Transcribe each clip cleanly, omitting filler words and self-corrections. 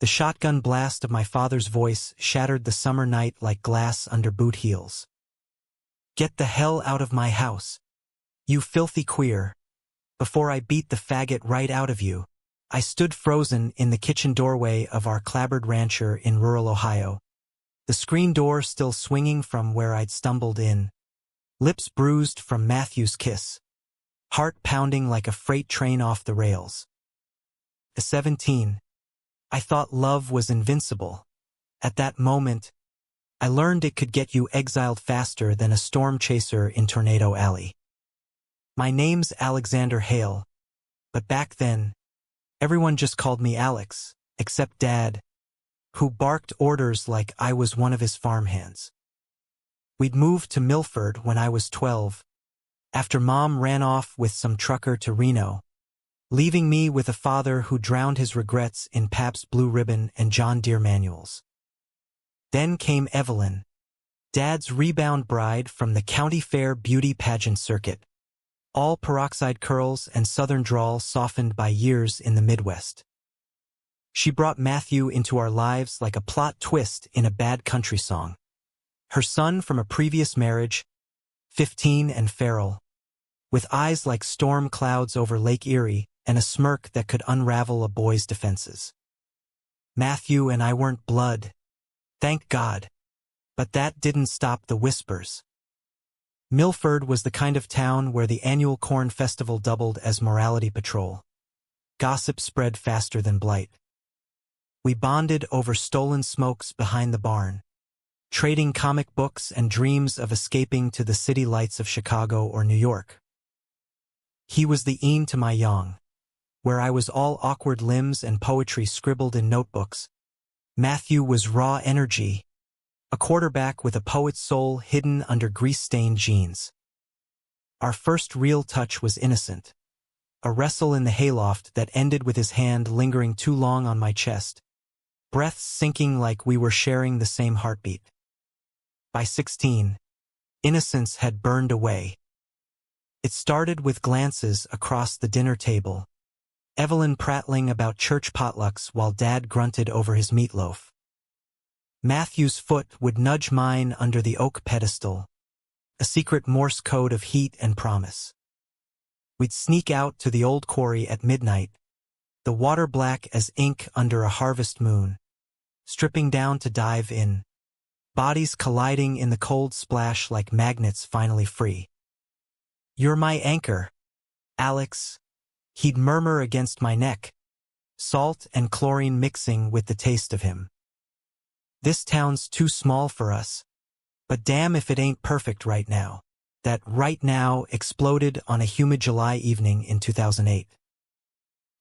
The shotgun blast of my father's voice shattered the summer night like glass under boot heels. "Get the hell out of my house, you filthy queer, before I beat the faggot right out of you." I stood frozen in the kitchen doorway of our clapboard rancher in rural Ohio, the screen door still swinging from where I'd stumbled in, lips bruised from Matthew's kiss, heart pounding like a freight train off the rails. At 17, I thought love was invincible. At that moment, I learned it could get you exiled faster than a storm chaser in Tornado Alley. My name's Alexander Hale, but back then, everyone just called me Alex, except Dad, who barked orders like I was one of his farmhands. We'd moved to Milford when I was 12, after Mom ran off with some trucker to Reno, leaving me with a father who drowned his regrets in Pabst Blue Ribbon and John Deere manuals. Then came Evelyn, Dad's rebound bride from the county fair beauty pageant circuit, all peroxide curls and southern drawl softened by years in the Midwest. She brought Matthew into our lives like a plot twist in a bad country song. Her son from a previous marriage, 15 and feral, with eyes like storm clouds over Lake Erie and a smirk that could unravel a boy's defenses. Matthew and I weren't blood, thank God, but that didn't stop the whispers. Milford was the kind of town where the annual corn festival doubled as morality patrol. Gossip spread faster than blight. We bonded over stolen smokes behind the barn, trading comic books and dreams of escaping to the city lights of Chicago or New York. He was the Ian to my Yang, where I was all awkward limbs and poetry scribbled in notebooks. Matthew was raw energy, a quarterback with a poet's soul hidden under grease-stained jeans. Our first real touch was innocent, a wrestle in the hayloft that ended with his hand lingering too long on my chest, breaths sinking like we were sharing the same heartbeat. By 16, innocence had burned away. It started with glances across the dinner table, Evelyn prattling about church potlucks while Dad grunted over his meatloaf. Matthew's foot would nudge mine under the oak pedestal, a secret Morse code of heat and promise. We'd sneak out to the old quarry at midnight, the water black as ink under a harvest moon, stripping down to dive in, bodies colliding in the cold splash like magnets finally free. "You're my anchor, Alex," he'd murmur against my neck, salt and chlorine mixing with the taste of him. "This town's too small for us, but damn if it ain't perfect right now." That right now exploded on a humid July evening in 2008.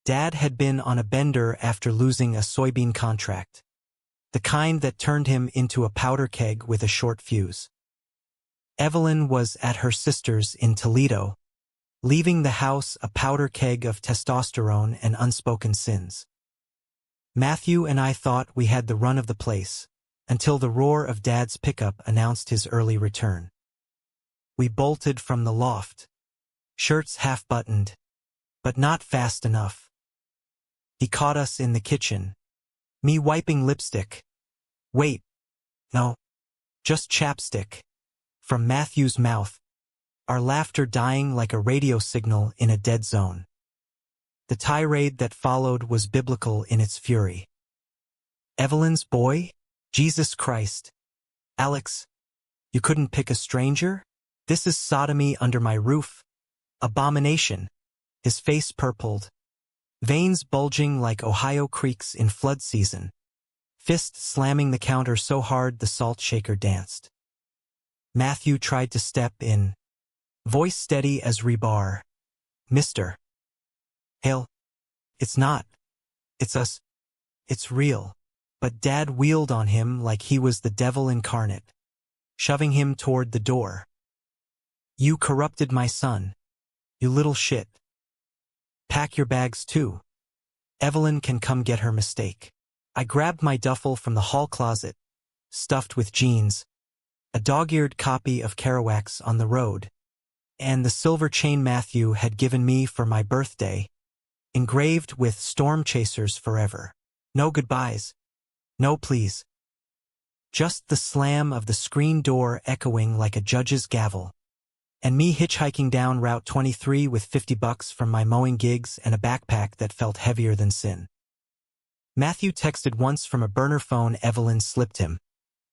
Dad had been on a bender after losing a soybean contract, the kind that turned him into a powder keg with a short fuse. Evelyn was at her sister's in Toledo, leaving the house a powder keg of testosterone and unspoken sins. Matthew and I thought we had the run of the place, until the roar of Dad's pickup announced his early return. We bolted from the loft, shirts half-buttoned, but not fast enough. He caught us in the kitchen, me wiping lipstick. "Wait, no, just chapstick," from Matthew's mouth, our laughter dying like a radio signal in a dead zone. The tirade that followed was biblical in its fury. "Evelyn's boy? Jesus Christ. Alex, you couldn't pick a stranger? This is sodomy under my roof. Abomination." His face purpled, veins bulging like Ohio creeks in flood season, fist slamming the counter so hard the salt shaker danced. Matthew tried to step in, voice steady as rebar. "Mr. Hale, it's not. It's us. It's real." But Dad wheeled on him like he was the devil incarnate, shoving him toward the door. "You corrupted my son, you little shit. Pack your bags too. Evelyn can come get her mistake." I grabbed my duffel from the hall closet, stuffed with jeans, a dog-eared copy of Kerouac's On the Road, and the silver chain Matthew had given me for my birthday, engraved with "Storm Chasers Forever." No goodbyes. No please. Just the slam of the screen door echoing like a judge's gavel. And me hitchhiking down Route 23 with $50 from my mowing gigs and a backpack that felt heavier than sin. Matthew texted once from a burner phone Evelyn slipped him.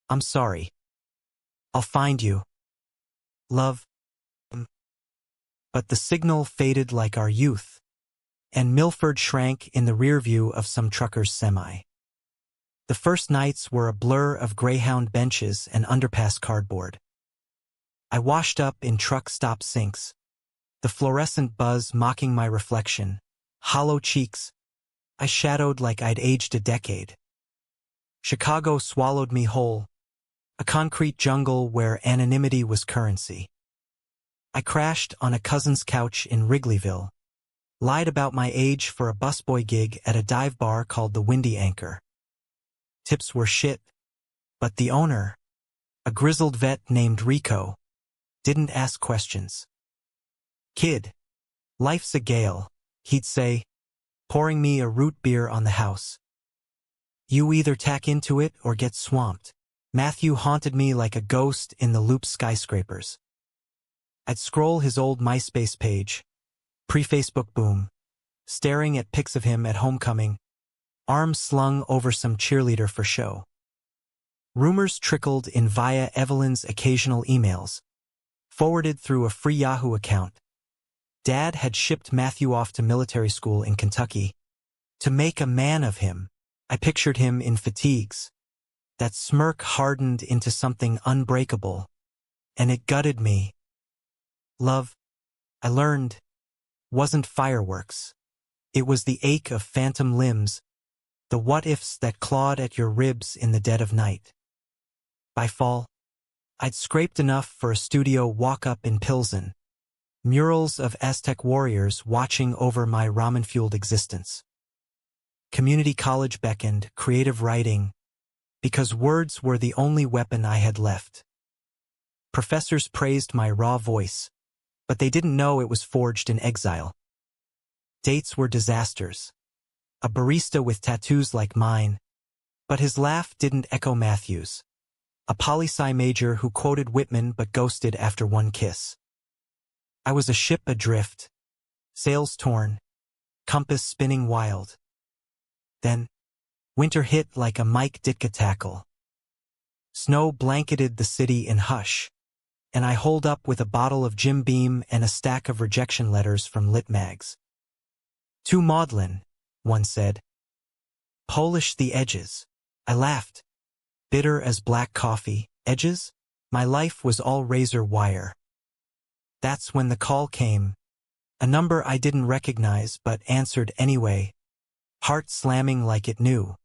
I'm sorry. I'll find you. Love. But the signal faded like our youth, and Milford shrank in the rear view of some trucker's semi. The first nights were a blur of Greyhound benches and underpass cardboard. I washed up in truck stop sinks, the fluorescent buzz mocking my reflection, hollow cheeks. I shadowed like I'd aged a decade. Chicago swallowed me whole, a concrete jungle where anonymity was currency. I crashed on a cousin's couch in Wrigleyville, lied about my age for a busboy gig at a dive bar called the Windy Anchor. Tips were shit, but the owner, a grizzled vet named Rico, didn't ask questions. Kid, life's a gale, he'd say, pouring me a root beer on the house. You either tack into it or get swamped. Matthew haunted me like a ghost in the Loop skyscrapers. I'd scroll his old MySpace page, pre-Facebook boom, staring at pics of him at homecoming, arms slung over some cheerleader for show. Rumors trickled in via Evelyn's occasional emails, forwarded through a free Yahoo account. Dad had shipped Matthew off to military school in Kentucky. To make a man of him, I pictured him in fatigues. That smirk hardened into something unbreakable, and it gutted me. Love, I learned, wasn't fireworks. It was the ache of phantom limbs, the what-ifs that clawed at your ribs in the dead of night. By fall, I'd scraped enough for a studio walk-up in Pilsen, murals of Aztec warriors watching over my ramen-fueled existence. Community college beckoned, creative writing, because words were the only weapon I had left. Professors praised my raw voice, but they didn't know it was forged in exile. Dates were disasters. A barista with tattoos like mine, but his laugh didn't echo Matthew's. A poli-sci major who quoted Whitman but ghosted after one kiss. I was a ship adrift, sails torn, compass spinning wild. Then, winter hit like a Mike Ditka tackle. Snow blanketed the city in hush, and I holed up with a bottle of Jim Beam and a stack of rejection letters from lit mags. Too maudlin, one said. Polish the edges. I laughed. Bitter as black coffee. Edges? My life was all razor wire. That's when the call came. A number I didn't recognize but answered anyway, heart slamming like it knew.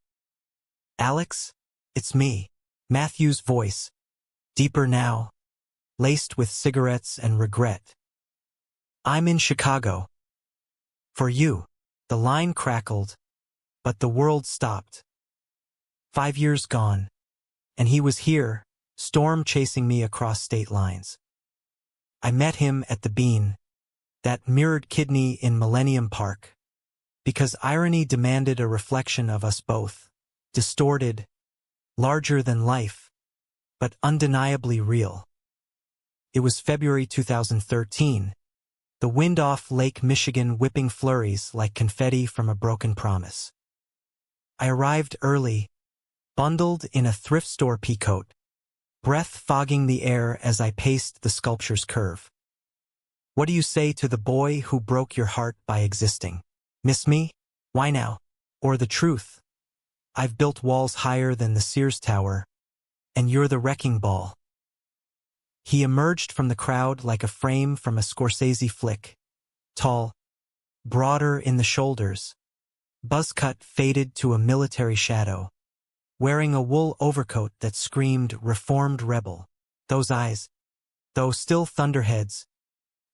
Alex? It's me. Matthew's voice. Deeper now, laced with cigarettes and regret. I'm in Chicago. For you. The line crackled, but the world stopped. 5 years gone, and he was here, storm chasing me across state lines. I met him at the Bean, that mirrored kidney in Millennium Park, because irony demanded a reflection of us both, distorted, larger than life, but undeniably real. It was February 2013, the wind off Lake Michigan whipping flurries like confetti from a broken promise. I arrived early, bundled in a thrift store peacoat, breath fogging the air as I paced the sculpture's curve. What do you say to the boy who broke your heart by existing? Miss me? Why now? Or the truth? I've built walls higher than the Sears Tower, and you're the wrecking ball. He emerged from the crowd like a frame from a Scorsese flick, tall, broader in the shoulders, buzzcut faded to a military shadow, wearing a wool overcoat that screamed reformed rebel. Those eyes, though still thunderheads,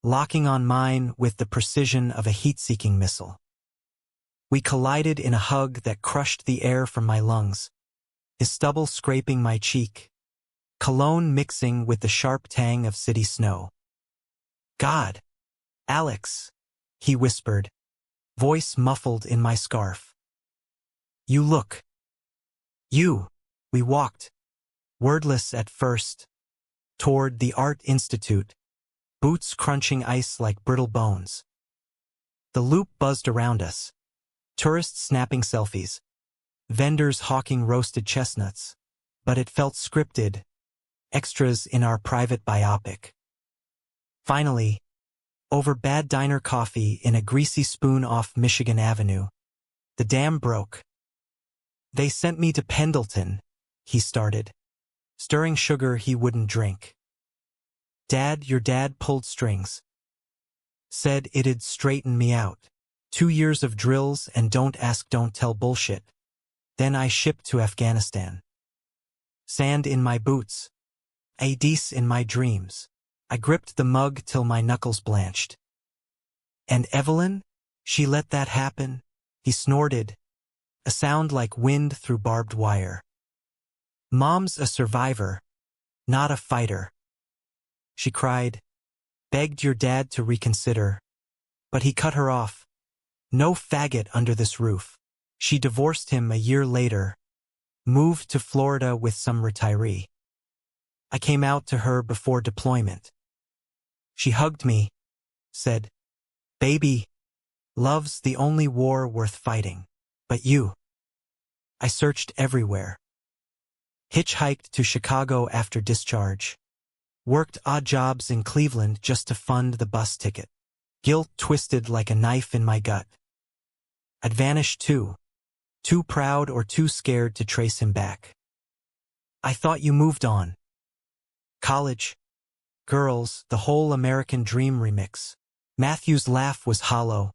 locking on mine with the precision of a heat-seeking missile. We collided in a hug that crushed the air from my lungs, his stubble scraping my cheek, cologne mixing with the sharp tang of city snow. God! Alex! He whispered, voice muffled in my scarf. You look. You. We walked, wordless at first, toward the Art Institute, boots crunching ice like brittle bones. The loop buzzed around us. Tourists snapping selfies. Vendors hawking roasted chestnuts. But it felt scripted. Extras in our private biopic. Finally, over bad diner coffee in a greasy spoon off Michigan Avenue, the dam broke. They sent me to Pendleton, he started, stirring sugar he wouldn't drink. Your dad pulled strings. Said it'd straighten me out. 2 years of drills and don't ask, don't tell bullshit. Then I shipped to Afghanistan. Sand in my boots. Adis in my dreams. I gripped the mug till my knuckles blanched. And Evelyn? She let that happen? He snorted, a sound like wind through barbed wire. Mom's a survivor, not a fighter. She cried, begged your dad to reconsider. But he cut her off. No faggot under this roof. She divorced him a year later, moved to Florida with some retiree. I came out to her before deployment. She hugged me, said, baby, love's the only war worth fighting. But you. I searched everywhere. Hitchhiked to Chicago after discharge. Worked odd jobs in Cleveland just to fund the bus ticket. Guilt twisted like a knife in my gut. I'd vanished too proud or too scared to trace him back. I thought you moved on. College, girls, the whole American dream remix. Matthew's laugh was hollow,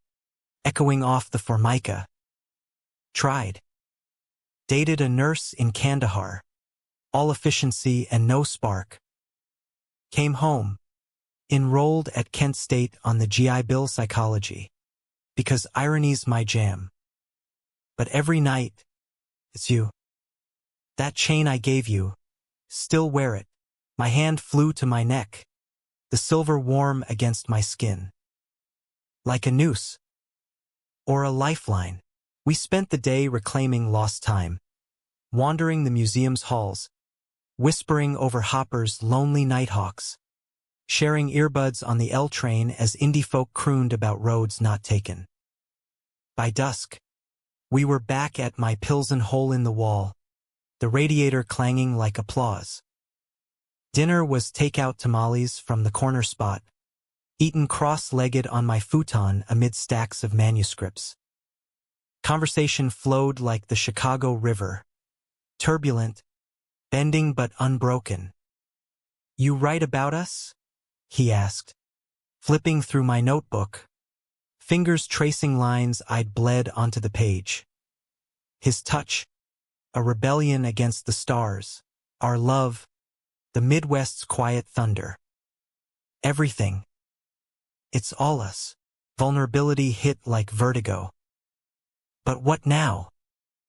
echoing off the Formica. Tried. Dated a nurse in Kandahar. All efficiency and no spark. Came home. Enrolled at Kent State on the GI Bill psychology. Because irony's my jam. But every night, it's you. That chain I gave you. Still wear it. My hand flew to my neck. The silver warm against my skin. Like a noose. Or a lifeline. We spent the day reclaiming lost time. Wandering the museum's halls. Whispering over Hopper's Lonely Nighthawks. Sharing earbuds on the L train as indie folk crooned about roads not taken. By dusk, we were back at my Pilsen hole in the wall, the radiator clanging like applause. Dinner was takeout tamales from the corner spot, eaten cross-legged on my futon amid stacks of manuscripts. Conversation flowed like the Chicago River, turbulent, bending but unbroken. You write about us? He asked, flipping through my notebook, fingers tracing lines I'd bled onto the page. His touch, a rebellion against the stars, our love, the Midwest's quiet thunder. Everything. It's all us. Vulnerability hit like vertigo. But what now?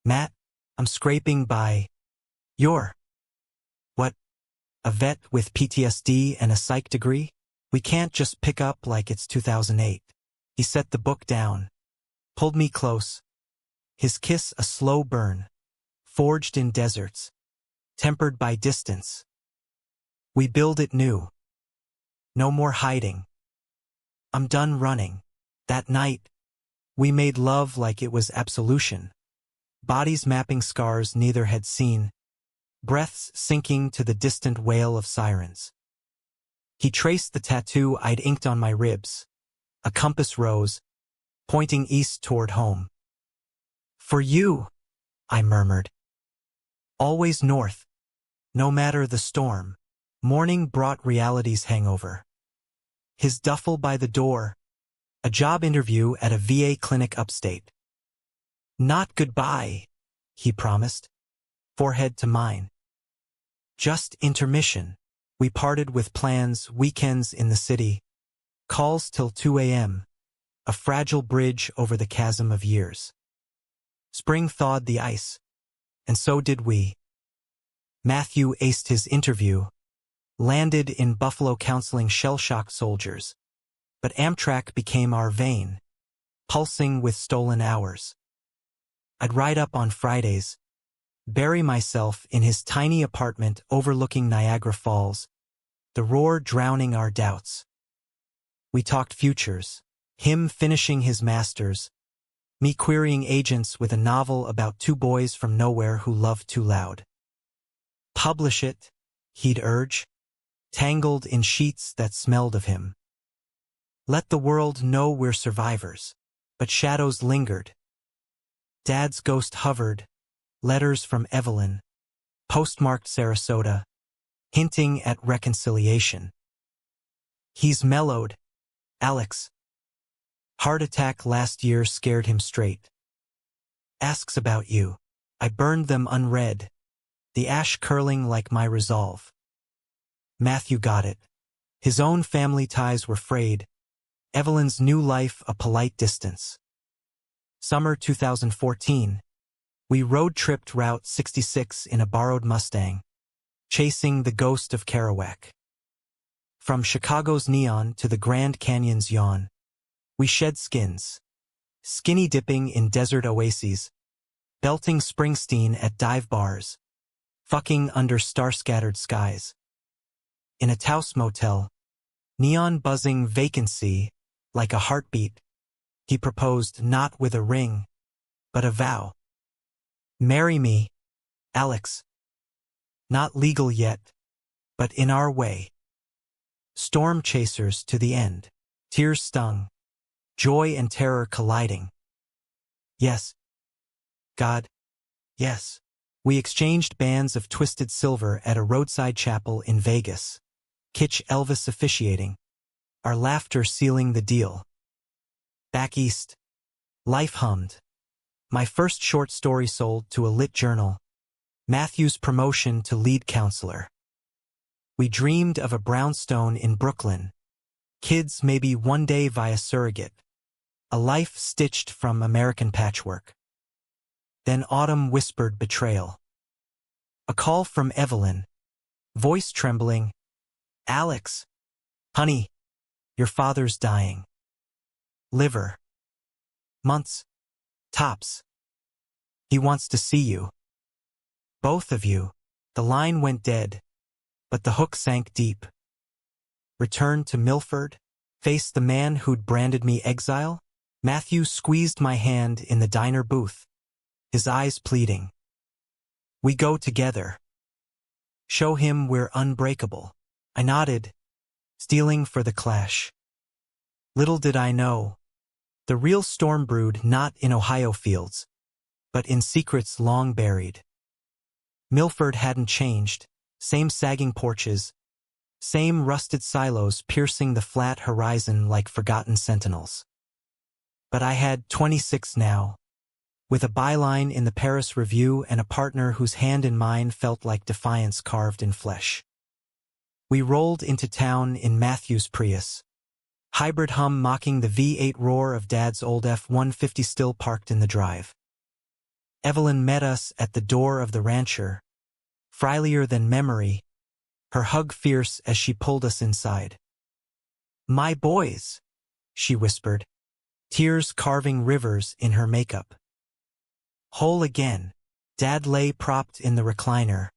Matt, I'm scraping by. You're. What? A vet with PTSD and a psych degree? We can't just pick up like it's 2008. He set the book down, pulled me close. His kiss a slow burn, forged in deserts, tempered by distance. We build it new. No more hiding. I'm done running. That night, we made love like it was absolution. Bodies mapping scars neither had seen, breaths sinking to the distant wail of sirens. He traced the tattoo I'd inked on my ribs, a compass rose, pointing east toward home. For you, I murmured. Always north, no matter the storm. Morning brought reality's hangover. His duffel by the door, a job interview at a VA clinic upstate. Not goodbye, he promised, forehead to mine. Just intermission. We parted with plans, weekends in the city, calls till 2 a.m., a fragile bridge over the chasm of years. Spring thawed the ice, and so did we. Matthew aced his interview, landed in Buffalo counseling shell-shocked soldiers, but Amtrak became our vein, pulsing with stolen hours. I'd ride up on Fridays, bury myself in his tiny apartment overlooking Niagara Falls, the roar drowning our doubts. We talked futures, him finishing his master's, me querying agents with a novel about two boys from nowhere who loved too loud. Publish it, he'd urge, tangled in sheets that smelled of him. Let the world know we're survivors, but shadows lingered. Dad's ghost hovered, letters from Evelyn, postmarked Sarasota, hinting at reconciliation. He's mellowed, Alex. Heart attack last year scared him straight. Asks about you. I burned them unread, the ash curling like my resolve. Matthew got it. His own family ties were frayed. Evelyn's new life a polite distance. Summer 2014. We road-tripped Route 66 in a borrowed Mustang, chasing the ghost of Kerouac. From Chicago's neon to the Grand Canyon's yawn, we shed skins, skinny dipping in desert oases, belting Springsteen at dive bars, fucking under star-scattered skies. In a Taos motel, neon buzzing vacancy like a heartbeat, he proposed not with a ring, but a vow. Marry me, Alex. Not legal yet, but in our way. Storm chasers to the end. Tears stung. Joy and terror colliding. Yes. God. Yes. We exchanged bands of twisted silver at a roadside chapel in Vegas. Kitsch Elvis officiating. Our laughter sealing the deal. Back east. Life hummed. My first short story sold to a lit journal. Matthew's promotion to lead counselor. We dreamed of a brownstone in Brooklyn. Kids maybe one day via surrogate. A life stitched from American patchwork. Then autumn whispered betrayal. A call from Evelyn. Voice trembling. Alex. Honey. Your father's dying. Liver. Months. Tops. He wants to see you. Both of you. The line went dead, but the hook sank deep. Return to Milford? Face the man who'd branded me exile? Matthew squeezed my hand in the diner booth, his eyes pleading. We go together. Show him we're unbreakable. I nodded, steeling for the clash. Little did I know, the real storm brewed not in Ohio fields, but in secrets long buried. Milford hadn't changed, same sagging porches, same rusted silos piercing the flat horizon like forgotten sentinels. But I had 26 now, with a byline in the Paris Review and a partner whose hand in mine felt like defiance carved in flesh. We rolled into town in Matthew's Prius, hybrid hum mocking the V8 roar of Dad's old F-150 still parked in the drive. Evelyn met us at the door of the rancher, frielier than memory, her hug fierce as she pulled us inside. My boys, she whispered, tears carving rivers in her makeup. Whole again. Dad lay propped in the recliner,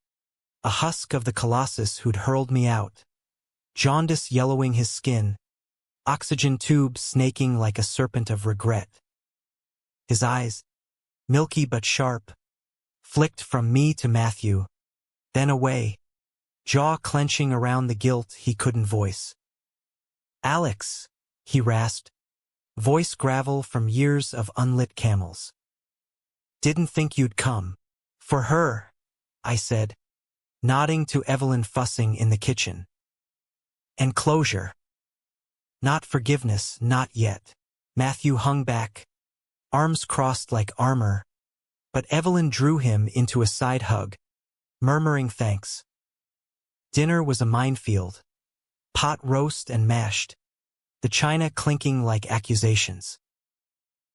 a husk of the colossus who'd hurled me out, jaundice yellowing his skin, oxygen tubes snaking like a serpent of regret. His eyes, milky but sharp, flicked from me to Matthew, then away, jaw clenching around the guilt he couldn't voice. Alex, he rasped, voice gravel from years of unlit camels. Didn't think you'd come. For her, I said, nodding to Evelyn fussing in the kitchen. And closure. Not forgiveness, not yet. Matthew hung back, arms crossed like armor, but Evelyn drew him into a side hug, murmuring thanks. Dinner was a minefield, pot roast and mashed, the china clinking like accusations.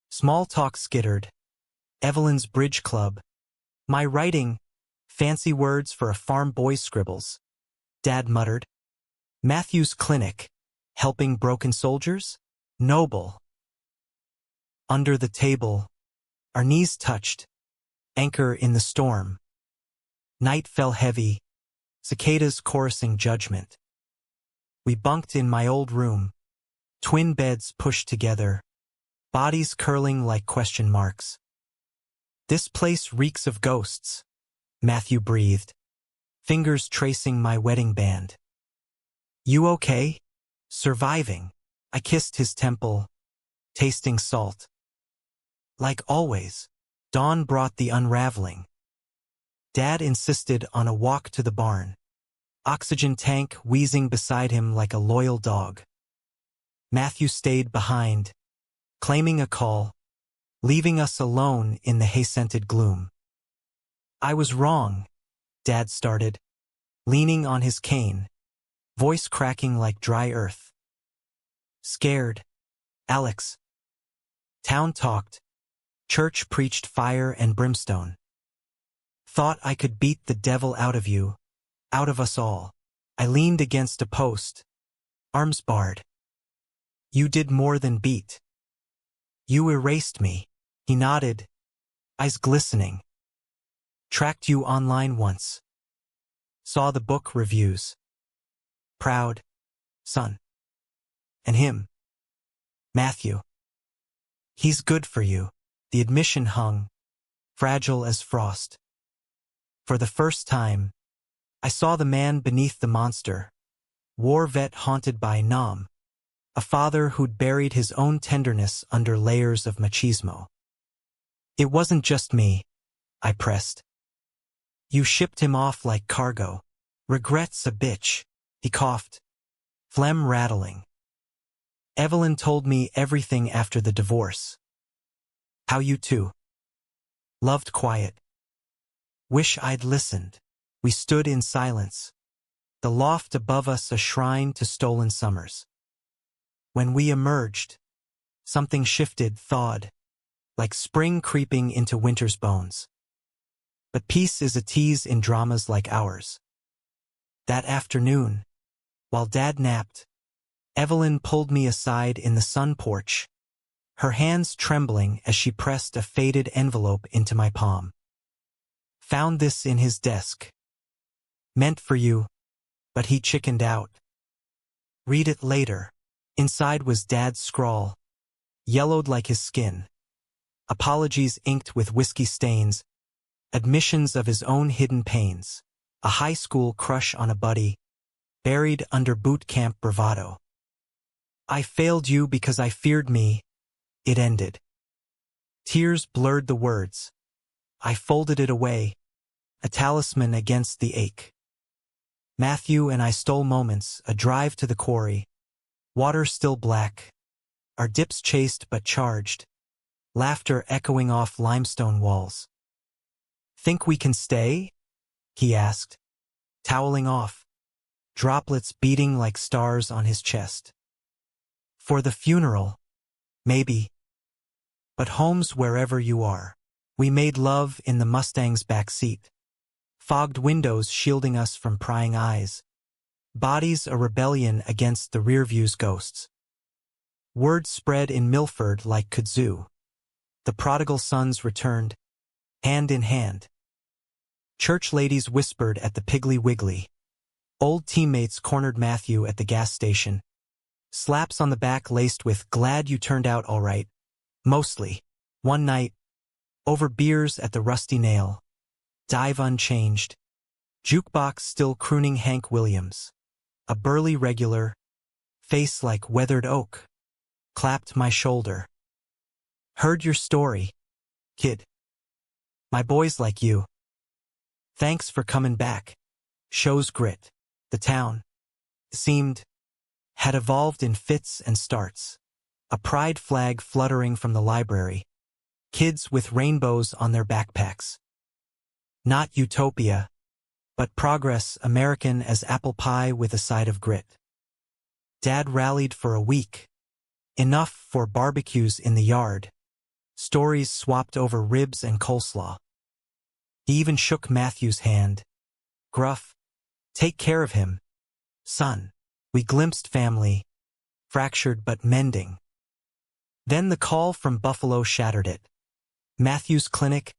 Small talk skittered. Evelyn's bridge club. My writing, fancy words for a farm boy's scribbles. Dad muttered. Matthew's clinic, helping broken soldiers? Noble. Under the table, our knees touched, anchor in the storm. Night fell heavy, cicadas chorusing judgment. We bunked in my old room, twin beds pushed together, bodies curling like question marks. "This place reeks of ghosts," Matthew breathed, fingers tracing my wedding band. "You okay?" "Surviving." I kissed his temple, tasting salt. Like always, dawn brought the unraveling. Dad insisted on a walk to the barn, oxygen tank wheezing beside him like a loyal dog. Matthew stayed behind, claiming a call, leaving us alone in the hay-scented gloom. "I was wrong," Dad started, leaning on his cane, voice cracking like dry earth. "Scared, Alex. Town talked, church preached fire and brimstone. Thought I could beat the devil out of you, out of us all." I leaned against a post, arms barred. "You did more than beat. You erased me." He nodded, eyes glistening. "Tracked you online once. Saw the book reviews. Proud, son. And him, Matthew. He's good for you." The admission hung, fragile as frost. For the first time, I saw the man beneath the monster, war vet haunted by Nam, a father who'd buried his own tenderness under layers of machismo. "It wasn't just me," I pressed. "You shipped him off like cargo. Regret's a bitch." He coughed, phlegm rattling. "Evelyn told me everything after the divorce. How you two loved quiet. Wish I'd listened." We stood in silence, the loft above us a shrine to stolen summers. When we emerged, something shifted, thawed, like spring creeping into winter's bones. But peace is a tease in dramas like ours. That afternoon, while Dad napped, Evelyn pulled me aside in the sun porch, her hands trembling as she pressed a faded envelope into my palm. "Found this in his desk. Meant for you, but he chickened out. Read it later." Inside was Dad's scrawl, yellowed like his skin. Apologies inked with whiskey stains, admissions of his own hidden pains, a high school crush on a buddy, buried under boot camp bravado. "I failed you because I feared me," it ended. Tears blurred the words. I folded it away, a talisman against the ache. Matthew and I stole moments, a drive to the quarry, water still black, our dips chaste but charged, laughter echoing off limestone walls. "Think we can stay?" he asked, toweling off, droplets beating like stars on his chest. "For the funeral, maybe. But home's wherever you are." We made love in the Mustang's back seat, fogged windows shielding us from prying eyes, bodies a rebellion against the rearview's ghosts. Word spread in Milford like kudzu. The prodigal sons returned, hand in hand. Church ladies whispered at the Piggly Wiggly. Old teammates cornered Matthew at the gas station. Slaps on the back laced with "Glad you turned out all right." Mostly. One night, over beers at the Rusty Nail, dive unchanged, jukebox still crooning Hank Williams. A burly regular, face like weathered oak, clapped my shoulder. "Heard your story, kid. My boys like you. Thanks for coming back." Shows grit. The town, seemed, had evolved in fits and starts. A pride flag fluttering from the library. Kids with rainbows on their backpacks. Not utopia, but progress American as apple pie with a side of grit. Dad rallied for a week. Enough for barbecues in the yard. Stories swapped over ribs and coleslaw. He even shook Matthew's hand. Gruff, "Take care of him, son." We glimpsed family, fractured but mending. Then the call from Buffalo shattered it. Matthew's clinic,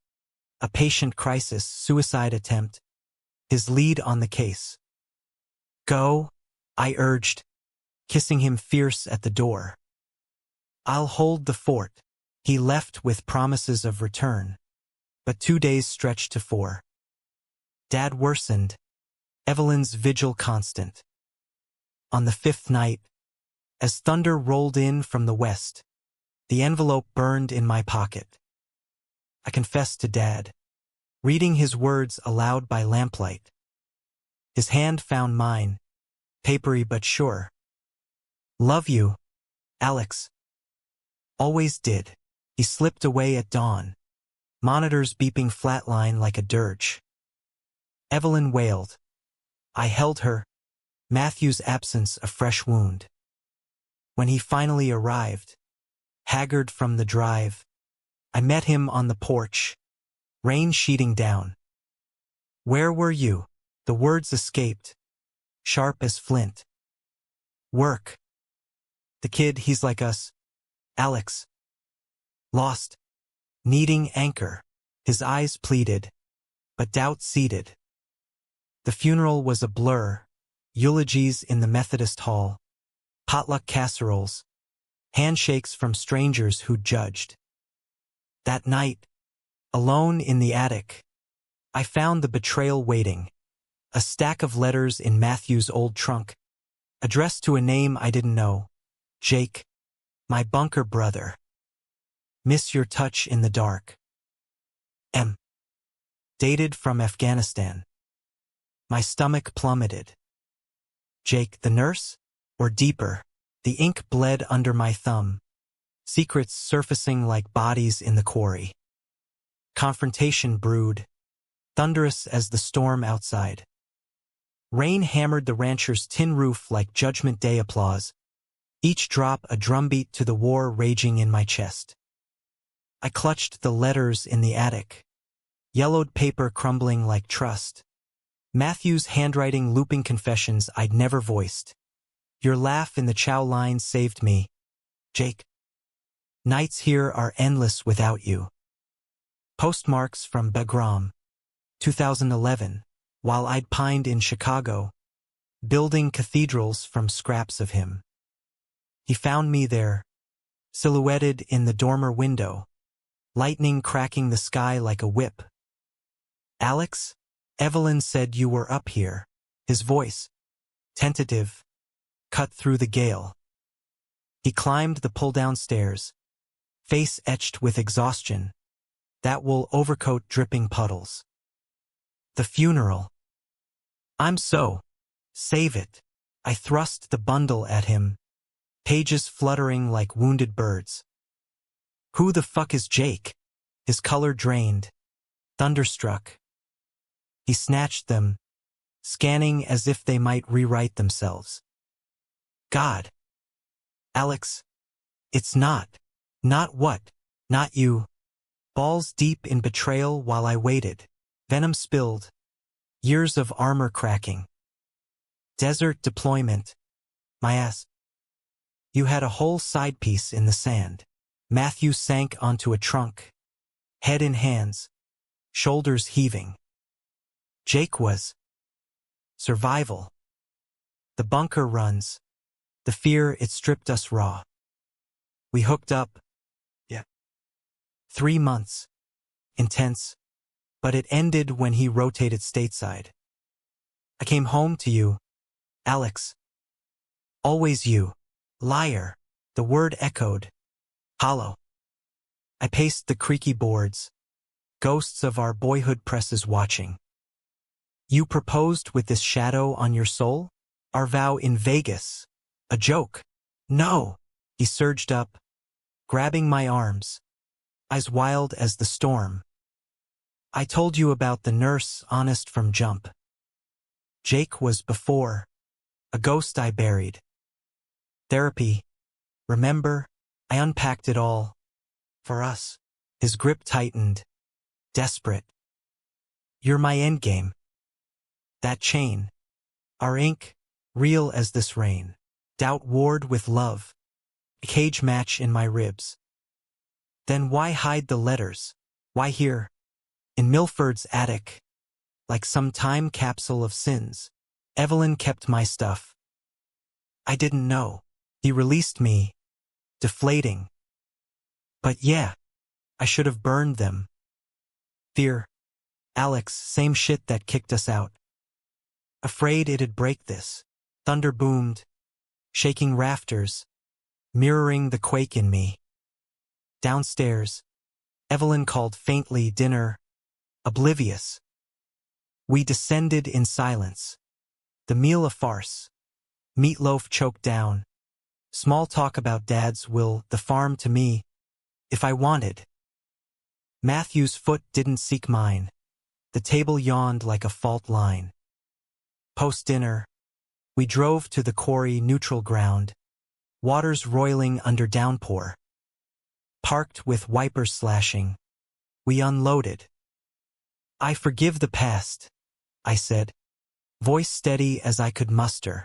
A patient crisis, suicide attempt. His lead on the case. Go, I urged, kissing him fierce at the door. I'll hold the fort. He left with promises of return. But 2 days stretched to 4. Dad worsened. Evelyn's vigil constant. On the 5th night, as thunder rolled in from the west, the envelope burned in my pocket. I confessed to Dad, reading his words aloud by lamplight. His hand found mine, papery but sure. Love you, Alex. Always did. He slipped away at dawn, monitors beeping flatline like a dirge. Evelyn wailed. I held her, Matthew's absence a fresh wound. When he finally arrived, haggard from the drive, I met him on the porch, rain sheeting down. Where were you? The words escaped, sharp as flint. Work. The kid, he's like us. Alex. Lost. Needing anchor. His eyes pleaded, but doubt seeded. The funeral was a blur, eulogies in the Methodist hall, potluck casseroles, handshakes from strangers who judged. That night, alone in the attic, I found the betrayal waiting, a stack of letters in Matthew's old trunk, addressed to a name I didn't know, Jake, my bunker brother. Miss your touch in the dark. M. Dated from Afghanistan. My stomach plummeted. Jake, the nurse? Or deeper, the ink bled under my thumb, secrets surfacing like bodies in the quarry. Confrontation brewed, thunderous as the storm outside. Rain hammered the rancher's tin roof like Judgment Day applause, each drop a drumbeat to the war raging in my chest. I clutched the letters in the attic, yellowed paper crumbling like trust. Matthew's handwriting looping confessions I'd never voiced. Your laugh in the chow line saved me, Jake. Nights here are endless without you. Postmarks from Bagram, 2011, while I'd pined in Chicago, building cathedrals from scraps of him. He found me there, silhouetted in the dormer window, lightning cracking the sky like a whip. Alex? Evelyn said you were up here. His voice, tentative, cut through the gale. He climbed the pull-down stairs, face etched with exhaustion, that wool overcoat dripping puddles. The funeral. I'm so. Save it. I thrust the bundle at him, pages fluttering like wounded birds. Who the fuck is Jake? His color drained, thunderstruck. He snatched them, scanning as if they might rewrite themselves. God. Alex. It's not. Not what? Not you. Balls deep in betrayal while I waited. Venom spilled. Years of armor cracking. Desert deployment. My ass. You had a whole side piece in the sand. Matthew sank onto a trunk, head in hands, shoulders heaving. Jake was. Survival. The bunker runs. The fear it stripped us raw. We hooked up. Yeah. 3 months. Intense. But it ended when he rotated stateside. I came home to you, Alex. Always you. Liar. The word echoed. Hollow. I paced the creaky boards. Ghosts of our boyhood presses watching. You proposed with this shadow on your soul? Our vow in Vegas. A joke. No. He surged up, grabbing my arms, eyes wild as the storm. I told you about the nurse, honest from jump. Jake was before, a ghost I buried. Therapy. Remember, I unpacked it all. For us. His grip tightened, desperate. You're my endgame. That chain. Our ink, real as this rain. Doubt warred with love. A cage match in my ribs. Then why hide the letters? Why here? In Milford's attic, like some time capsule of sins, Evelyn kept my stuff. I didn't know. He released me, deflating. But yeah, I should have burned them. Fear. Alex, same shit that kicked us out. Afraid it'd break this. Thunder boomed, shaking rafters, mirroring the quake in me. Downstairs, Evelyn called faintly dinner, oblivious. We descended in silence. The meal a farce. Meatloaf choked down. Small talk about Dad's will, the farm to me, if I wanted. Matthew's foot didn't seek mine. The table yawned like a fault line. Post-dinner, we drove to the quarry neutral ground, waters roiling under downpour. Parked with wipers slashing, we unloaded. I forgive the past, I said, voice steady as I could muster.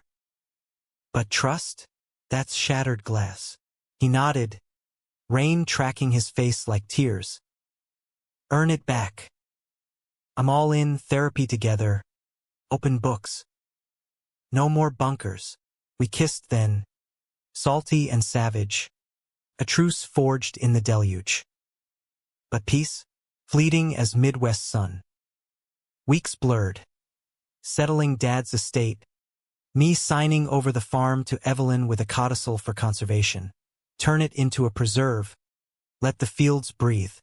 But trust? That's shattered glass. He nodded, rain tracking his face like tears. Earn it back. I'm all in, therapy together, open books. No more bunkers. We kissed then, salty and savage, a truce forged in the deluge. But peace, fleeting as Midwest sun. Weeks blurred, settling Dad's estate, me signing over the farm to Evelyn with a codicil for conservation. Turn it into a preserve, let the fields breathe.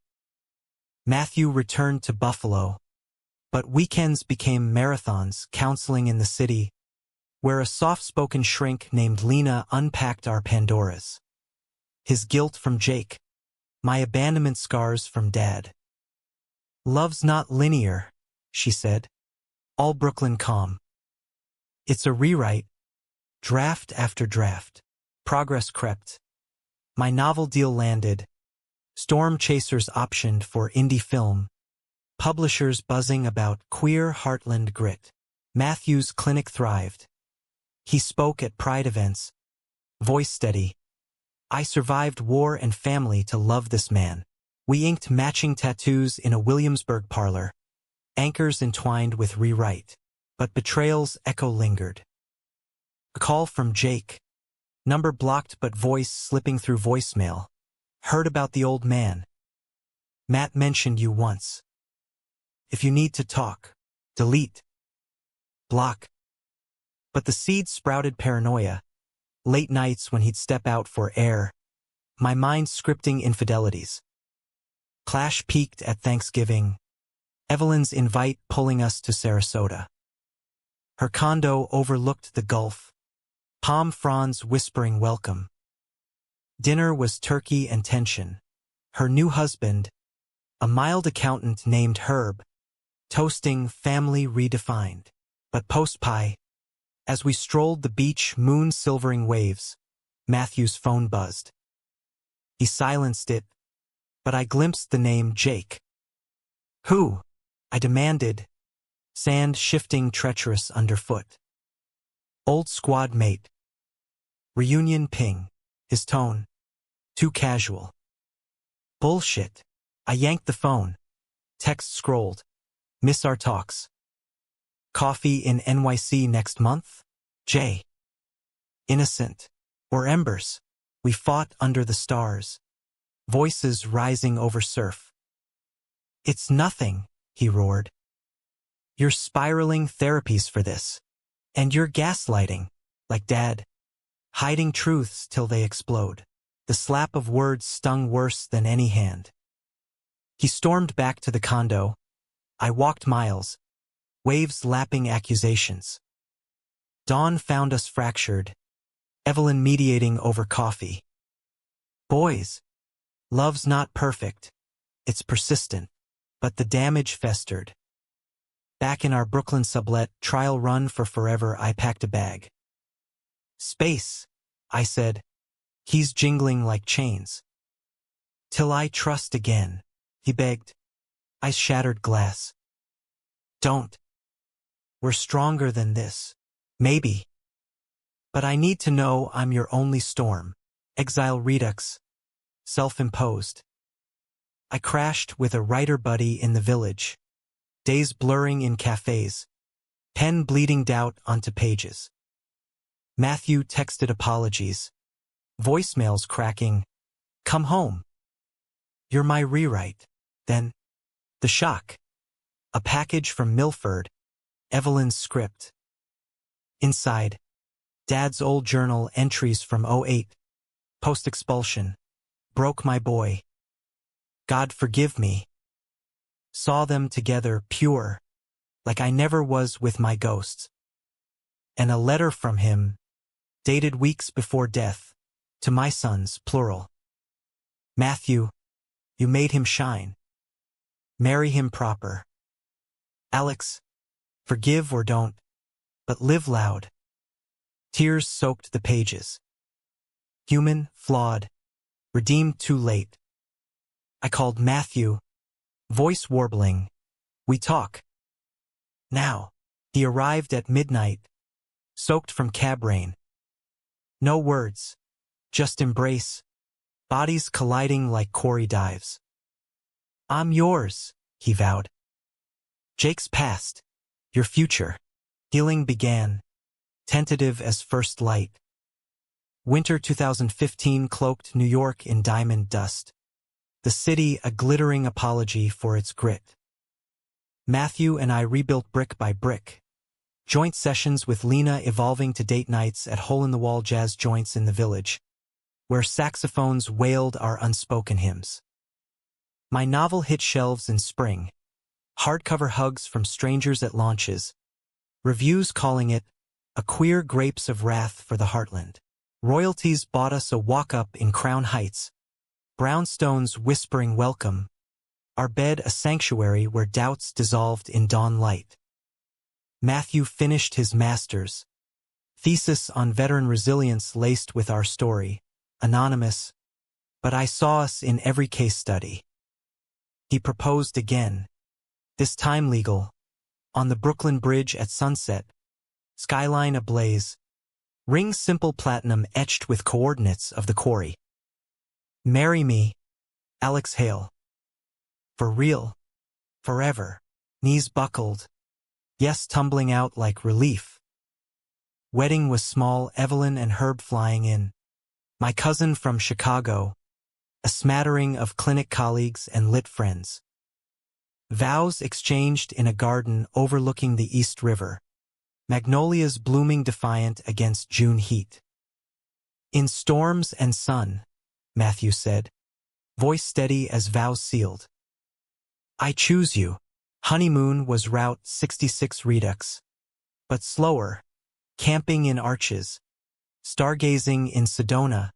Matthew returned to Buffalo, but weekends became marathons, counseling in the city, where a soft-spoken shrink named Lena unpacked our Pandoras. His guilt from Jake, my abandonment scars from Dad. Love's not linear, she said, all Brooklyn calm. It's a rewrite, draft after draft. Progress crept. My novel deal landed. Storm Chasers optioned for indie film. Publishers buzzing about queer heartland grit. Matthew's clinic thrived. He spoke at Pride events. Voice steady. I survived war and family to love this man. We inked matching tattoos in a Williamsburg parlor. Anchors entwined with rewrite. But betrayals echo lingered. A call from Jake. Number blocked but voice slipping through voicemail. Heard about the old man. Matt mentioned you once. If you need to talk, delete. Block. But the seed sprouted paranoia. Late nights when he'd step out for air. My mind scripting infidelities. Clash peaked at Thanksgiving. Evelyn's invite pulling us to Sarasota. Her condo overlooked the Gulf. Palm fronds whispering welcome. Dinner was turkey and tension. Her new husband, a mild accountant named Herb, toasting family redefined. But post-pie, as we strolled the beach moon silvering waves, Matthew's phone buzzed. He silenced it, but I glimpsed the name Jake. Who? I demanded, sand shifting treacherous underfoot. Old squad mate. Reunion ping. His tone. Too casual. Bullshit. I yanked the phone. Text scrolled. Miss our talks. Coffee in NYC next month? J. Innocent. Or embers. We fought under the stars. Voices rising over surf. It's nothing, he roared. You're spiraling therapies for this. And you're gaslighting, like Dad. Hiding truths till they explode. The slap of words stung worse than any hand. He stormed back to the condo. I walked miles, waves lapping accusations. Dawn found us fractured, Evelyn mediating over coffee. Boys, love's not perfect. It's persistent, but the damage festered. Back in our Brooklyn sublet trial run for forever, I packed a bag. Space, I said. Keys jingling like chains. Till I trust again, he begged. I shattered glass. Don't. We're stronger than this. Maybe. But I need to know I'm your only storm. Exile redux. Self-imposed. I crashed with a writer buddy in the village. Days blurring in cafes. Pen bleeding doubt onto pages. Matthew texted apologies. Voicemails cracking. Come home. You're my rewrite. Then, the shock. A package from Milford. Evelyn's script. Inside, Dad's old journal entries from '08. Post-expulsion. Broke my boy. God forgive me. Saw them together pure, like I never was with my ghosts. And a letter from him, dated weeks before death, to my sons, plural. Matthew, you made him shine. Marry him proper. Alex, forgive or don't, but live loud. Tears soaked the pages. Human, flawed, redeemed too late. I called Matthew, voice warbling. We talk. Now, he arrived at midnight, soaked from cab rain. No words, just embrace, bodies colliding like quarry dives. I'm yours, he vowed. Jake's past, your future. Healing began, tentative as first light. Winter 2015 cloaked New York in diamond dust. The city a glittering apology for its grit. Matthew and I rebuilt brick by brick. Joint sessions with Lena evolving to date nights at hole-in-the-wall jazz joints in the village, where saxophones wailed our unspoken hymns. My novel hit shelves in spring. Hardcover hugs from strangers at launches. Reviews calling it a queer grapes of wrath for the heartland. Royalties bought us a walk-up in Crown Heights. Brownstones whispering welcome. Our bed a sanctuary where doubts dissolved in dawn light. Matthew finished his master's thesis on veteran resilience laced with our story, anonymous, but I saw us in every case study. He proposed again, this time legal, on the Brooklyn Bridge at sunset, skyline ablaze, ring simple platinum etched with coordinates of the quarry. Marry me, Alex Hale. For real, forever, knees buckled, yes tumbling out like relief. Wedding was small, Evelyn and Herb flying in. My cousin from Chicago, a smattering of clinic colleagues and lit friends. Vows exchanged in a garden overlooking the East River. Magnolias blooming defiant against June heat. In storms and sun, Matthew said, voice steady as vows sealed. I choose you. Honeymoon was Route 66 Redux. But slower, camping in arches, stargazing in Sedona,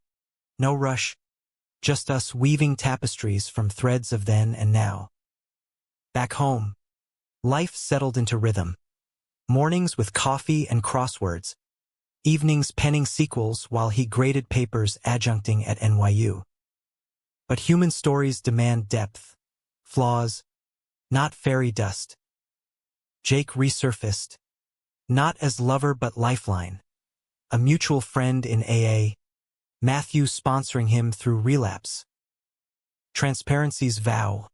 no rush, just us weaving tapestries from threads of then and now. Back home, life settled into rhythm. Mornings with coffee and crosswords, evenings penning sequels while he graded papers adjuncting at NYU. But human stories demand depth, flaws, not fairy dust. Jake resurfaced, not as lover but lifeline, a mutual friend in AA, Matthew sponsoring him through relapse. Transparency's vow,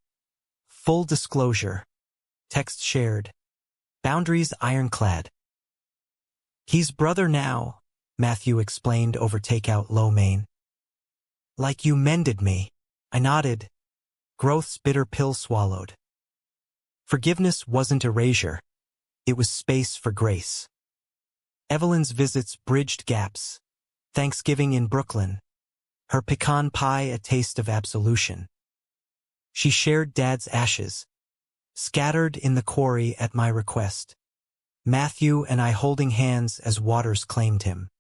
full disclosure, text shared, boundaries ironclad. He's brother now, Matthew explained over takeout lo mein. Like you mended me, I nodded, growth's bitter pill swallowed. Forgiveness wasn't erasure, it was space for grace. Evelyn's visits bridged gaps. Thanksgiving in Brooklyn, her pecan pie a taste of absolution. She shared Dad's ashes, scattered in the quarry at my request. Matthew and I holding hands as waters claimed him.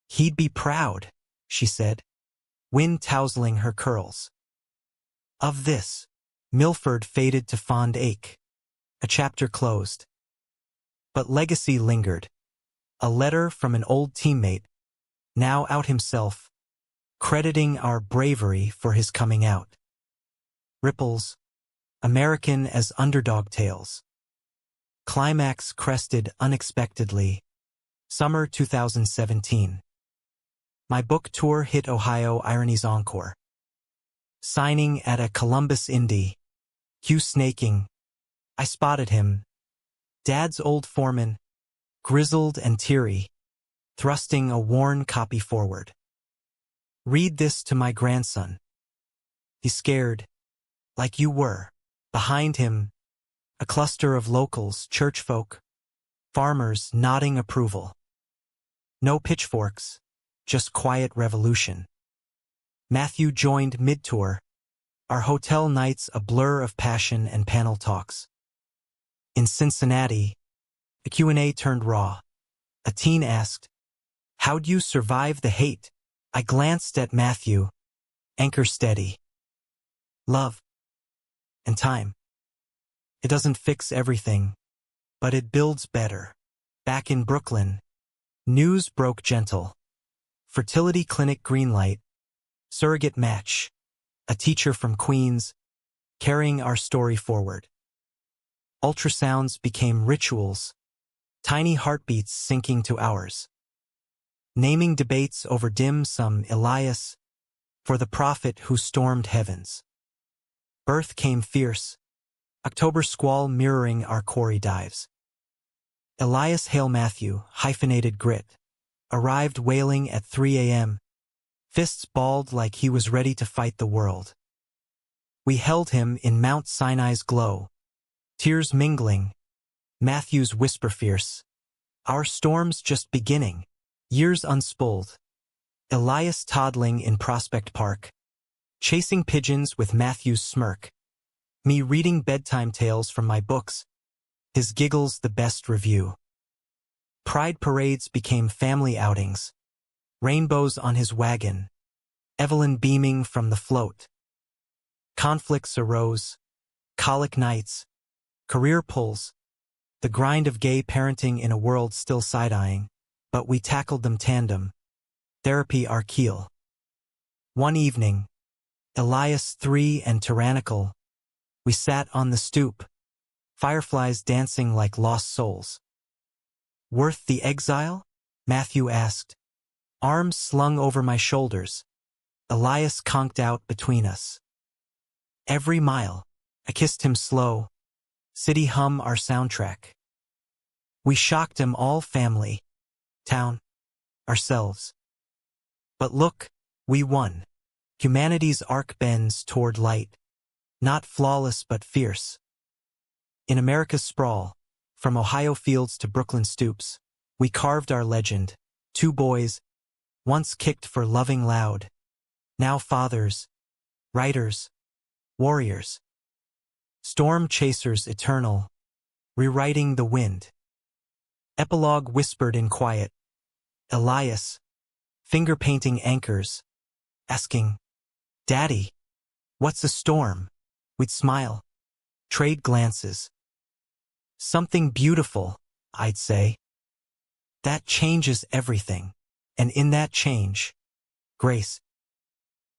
He'd be proud, she said, wind tousling her curls. Of this, Milford faded to fond ache. A chapter closed. But legacy lingered. A letter from an old teammate, now out himself, crediting our bravery for his coming out. Ripples, American as underdog tales. Climax crested unexpectedly. Summer 2017. My book tour hit Ohio Irony's Encore. signing at a Columbus Indie. Snaking. I spotted him. Dad's old foreman, grizzled and teary, thrusting a worn copy forward. Read this to my grandson. He's scared, like you were. Behind him, a cluster of locals, churchfolk, farmers nodding approval. No pitchforks, just quiet revolution. Matthew joined mid-tour, our hotel nights a blur of passion and panel talks. In Cincinnati, a Q&A turned raw. A teen asked, "How'd you survive the hate?" I glanced at Matthew, anchor steady. Love. And time. It doesn't fix everything, but it builds better. Back in Brooklyn, news broke gentle. Fertility clinic greenlight, surrogate match, a teacher from Queens, carrying our story forward. Ultrasounds became rituals, tiny heartbeats syncing to ours. Naming debates over dim sum Elias, for the prophet who stormed heavens. Birth came fierce, October squall mirroring our quarry dives. Elias Hail Matthew, hyphenated grit, arrived wailing at 3 a.m., fists balled like he was ready to fight the world. We held him in Mount Sinai's glow, tears mingling, Matthew's whisper fierce. Our storm's just beginning, years unspooled. Elias toddling in Prospect Park, chasing pigeons with Matthew's smirk. Me reading bedtime tales from my books, his giggles the best review. Pride parades became family outings, rainbows on his wagon, Evelyn beaming from the float. Conflicts arose, colic nights, career pulls, the grind of gay parenting in a world still side-eyeing, but we tackled them tandem, therapy our keel. One evening, Elias 3 and tyrannical, we sat on the stoop, fireflies dancing like lost souls. Worth the exile? Matthew asked, arms slung over my shoulders. Elias conked out between us. Every mile, I kissed him slow, city hum our soundtrack. We shocked him all family, town, ourselves. But look, we won. Humanity's arc bends toward light, not flawless but fierce. In America's sprawl, from Ohio fields to Brooklyn stoops, we carved our legend. 2 boys, once kicked for loving loud, now fathers, writers, warriors. Storm chasers eternal, rewriting the wind. Epilogue whispered in quiet. Elias, finger-painting anchors, asking, "Daddy, what's a storm?" We'd smile, trade glances. "Something beautiful," I'd say. That changes everything, and in that change, grace.